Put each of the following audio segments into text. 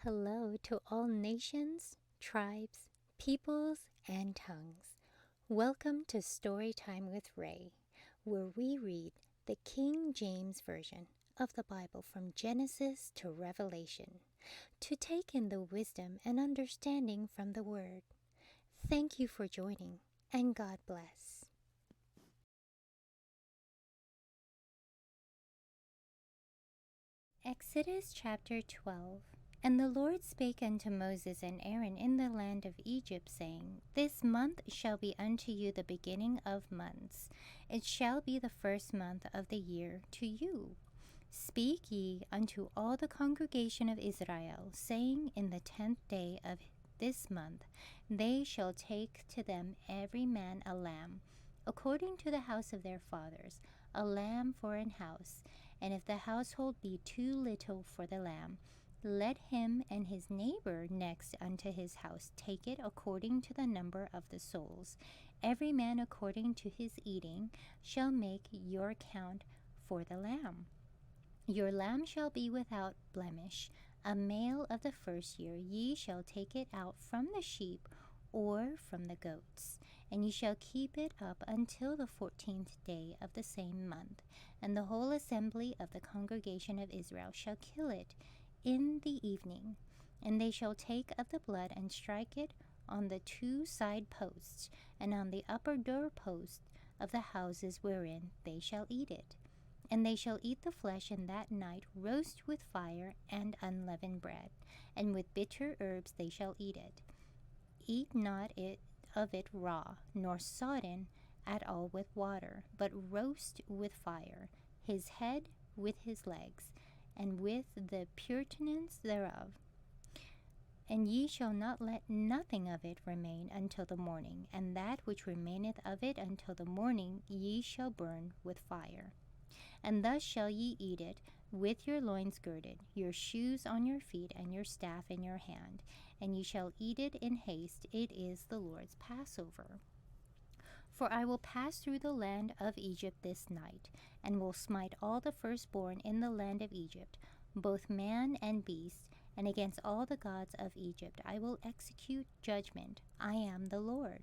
Hello to all nations, tribes, peoples, and tongues. Welcome to Storytime with Ray, where we read the King James Version of the Bible from Genesis to Revelation, to take in the wisdom and understanding from the Word. Thank you for joining, and God bless. Exodus chapter 12. And the Lord spake unto Moses and Aaron in the land of Egypt, saying, This month shall be unto you the beginning of months. It shall be the first month of the year to you. Speak ye unto all the congregation of Israel, saying, In the 10th day of this month they shall take to them every man a lamb, according to the house of their fathers, a lamb for an house. And if the household be too little for the lamb, let him and his neighbor next unto his house take it according to the number of the souls. Every man according to his eating shall make your count for the lamb. Your lamb shall be without blemish, a male of the first year. Ye shall take it out from the sheep or from the goats, and ye shall keep it up until the 14th day of the same month. And the whole assembly of the congregation of Israel shall kill it in the evening. And they shall take of the blood and strike it on the two side posts, and on the upper door post of the houses wherein they shall eat it. And they shall eat the flesh in that night, roast with fire and unleavened bread, and with bitter herbs they shall eat it. Eat not of it raw, nor sodden at all with water, but roast with fire, his head with his legs, and with the purtenance thereof. And ye shall not let nothing of it remain until the morning, and that which remaineth of it until the morning ye shall burn with fire. And thus shall ye eat it, with your loins girded, your shoes on your feet, and your staff in your hand. And ye shall eat it in haste. It is the Lord's Passover. For I will pass through the land of Egypt this night, and will smite all the firstborn in the land of Egypt, both man and beast, and against all the gods of Egypt I will execute judgment. I am the Lord.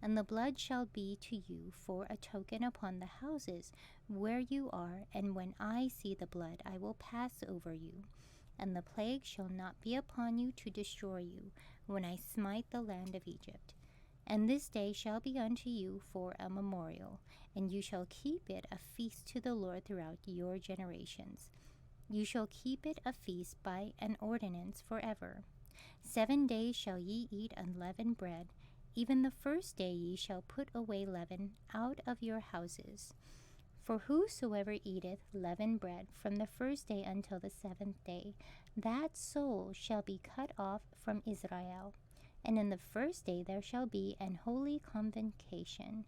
And the blood shall be to you for a token upon the houses where you are, and when I see the blood I will pass over you. And the plague shall not be upon you to destroy you, when I smite the land of Egypt. And this day shall be unto you for a memorial, and you shall keep it a feast to the Lord throughout your generations. You shall keep it a feast by an ordinance forever. 7 days shall ye eat unleavened bread. Even the first day ye shall put away leaven out of your houses. For whosoever eateth leavened bread from the first day until the 7th day, that soul shall be cut off from Israel. And in the first day there shall be an holy convocation,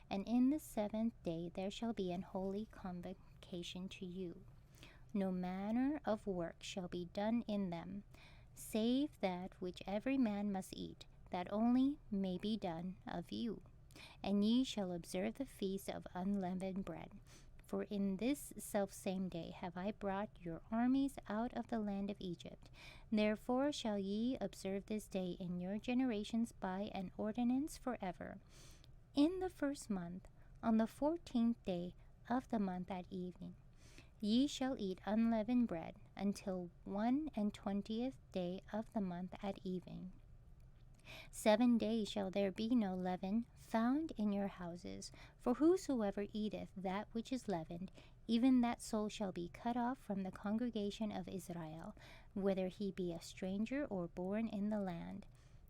and in the 7th day there shall be an holy convocation to you. No manner of work shall be done in them, save that which every man must eat, that only may be done of you. And ye shall observe the feast of unleavened bread. For in this selfsame day have I brought your armies out of the land of Egypt. Therefore shall ye observe this day in your generations by an ordinance forever. In the first month, on the 14th day of the month at evening, ye shall eat unleavened bread until 21st day of the month at evening. 7 days shall there be no leaven found in your houses. For whosoever eateth that which is leavened, even that soul shall be cut off from the congregation of Israel, whether he be a stranger or born in the land.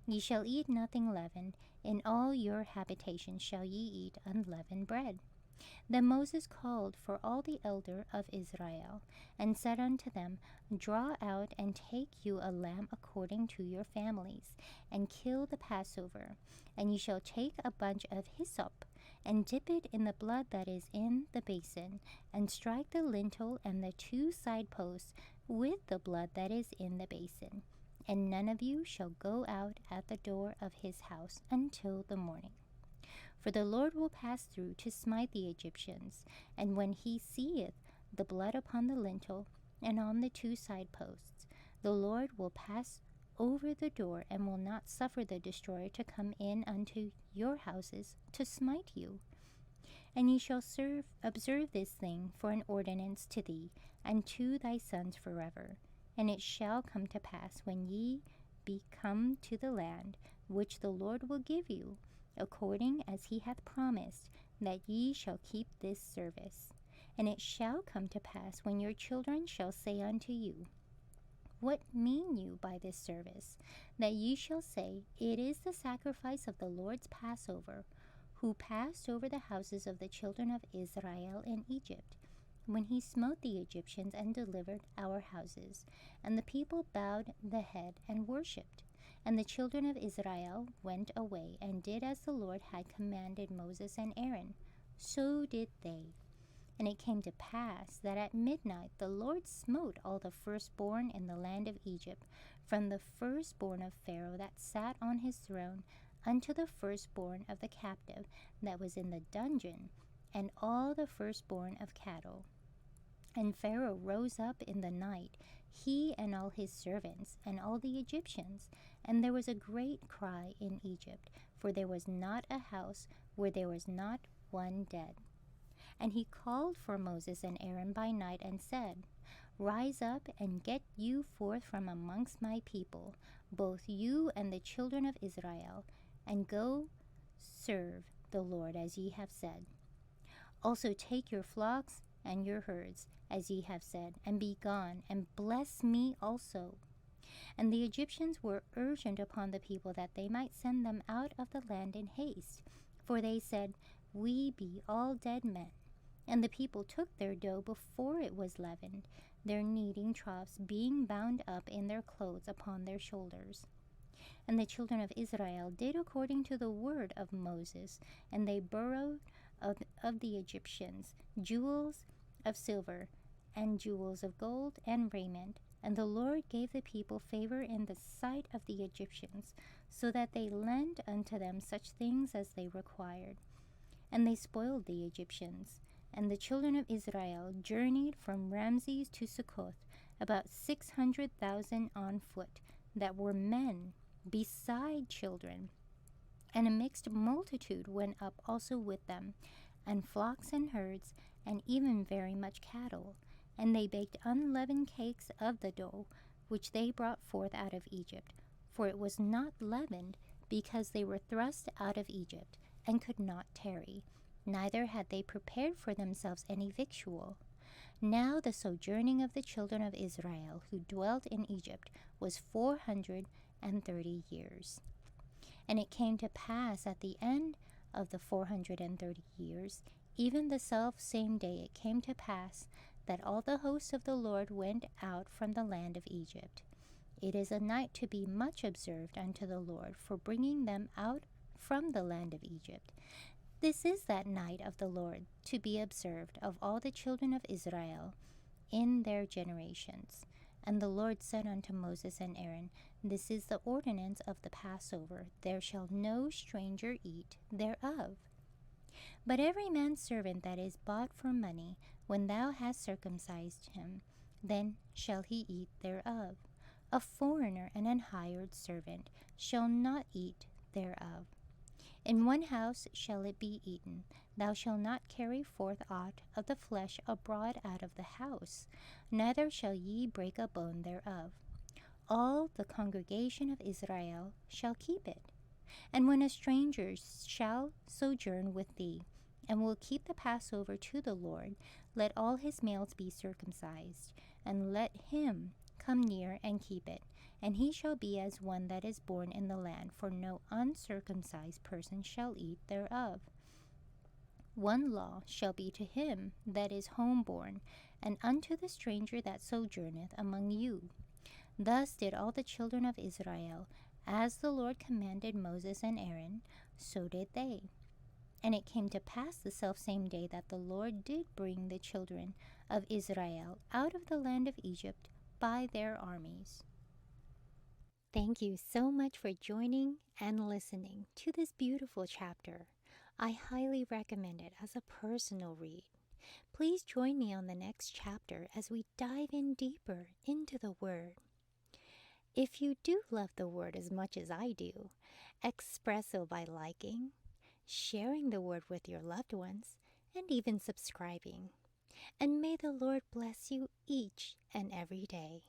Ye shall eat nothing leavened. In all your habitations shall ye eat unleavened bread. Then Moses called for all the elder of Israel, and said unto them, Draw out and take you a lamb according to your families, and kill the Passover. And ye shall take a bunch of hyssop, and dip it in the blood that is in the basin, and strike the lintel and the two side posts with the blood that is in the basin. And none of you shall go out at the door of his house until the morning. For the Lord will pass through to smite the Egyptians, and when he seeth the blood upon the lintel and on the two side posts, The Lord will pass over the door and will not suffer the destroyer to come in unto your houses to smite you. And ye shall observe this thing for an ordinance to thee and to thy sons forever. And it shall come to pass when ye be come to the land which the Lord will give you, according as he hath promised, that ye shall keep this service. And it shall come to pass when your children shall say unto you, What mean you by this service? That ye shall say, It is the sacrifice of the Lord's Passover, who passed over the houses of the children of Israel in Egypt, when he smote the Egyptians and delivered our houses. And the people bowed the head and worshipped. And the children of Israel went away and did as the Lord had commanded Moses and Aaron. So did they. And it came to pass that at midnight the Lord smote all the firstborn in the land of Egypt, from the firstborn of Pharaoh that sat on his throne, unto the firstborn of the captive that was in the dungeon, and all the firstborn of cattle. And Pharaoh rose up in the night, he and all his servants, and all the Egyptians. And there was a great cry in Egypt, for there was not a house where there was not one dead. And he called for Moses and Aaron by night, and said, Rise up, and get you forth from amongst my people, both you and the children of Israel, and go serve the Lord as ye have said. Also take your flocks and your herds, as ye have said, and be gone, and bless me also. And the Egyptians were urgent upon the people that they might send them out of the land in haste, for they said, We be all dead men. And the people took their dough before it was leavened, their kneading troughs being bound up in their clothes upon their shoulders. And the children of Israel did according to the word of Moses, and they borrowed of the Egyptians jewels of silver, and jewels of gold, and raiment. And the Lord gave the people favor in the sight of the Egyptians, so that they lent unto them such things as they required. And they spoiled the Egyptians. And the children of Israel journeyed from Ramses to Succoth, about 600,000 on foot, that were men, beside children. And a mixed multitude went up also with them, and flocks and herds, and even very much cattle. And they baked unleavened cakes of the dough, which they brought forth out of Egypt. For it was not leavened, because they were thrust out of Egypt, and could not tarry. Neither had they prepared for themselves any victual. Now the sojourning of the children of Israel, who dwelt in Egypt, was 430 years. And it came to pass at the end of the 430 years, even the self same day it came to pass, that all the hosts of the Lord went out from the land of Egypt. It is a night to be much observed unto the Lord for bringing them out from the land of Egypt. This is that night of the Lord to be observed of all the children of Israel in their generations. And the Lord said unto Moses and Aaron, This is the ordinance of the Passover. There shall no stranger eat thereof. But every man's servant that is bought for money, when thou hast circumcised him, then shall he eat thereof. A foreigner and an hired servant shall not eat thereof. In one house shall it be eaten. Thou shalt not carry forth aught of the flesh abroad out of the house, neither shall ye break a bone thereof. All the congregation of Israel shall keep it. And when a stranger shall sojourn with thee, and will keep the Passover to the Lord, let all his males be circumcised, and let him come near and keep it. And he shall be as one that is born in the land, for no uncircumcised person shall eat thereof. One law shall be to him that is homeborn, and unto the stranger that sojourneth among you. Thus did all the children of Israel, as the Lord commanded Moses and Aaron, so did they. And it came to pass the selfsame day that the Lord did bring the children of Israel out of the land of Egypt by their armies. Thank you so much for joining and listening to this beautiful chapter. I highly recommend it as a personal read. Please join me on the next chapter as we dive in deeper into the Word. If you do love the Word as much as I do, express so by liking, sharing the Word with your loved ones, and even subscribing. And may the Lord bless you each and every day.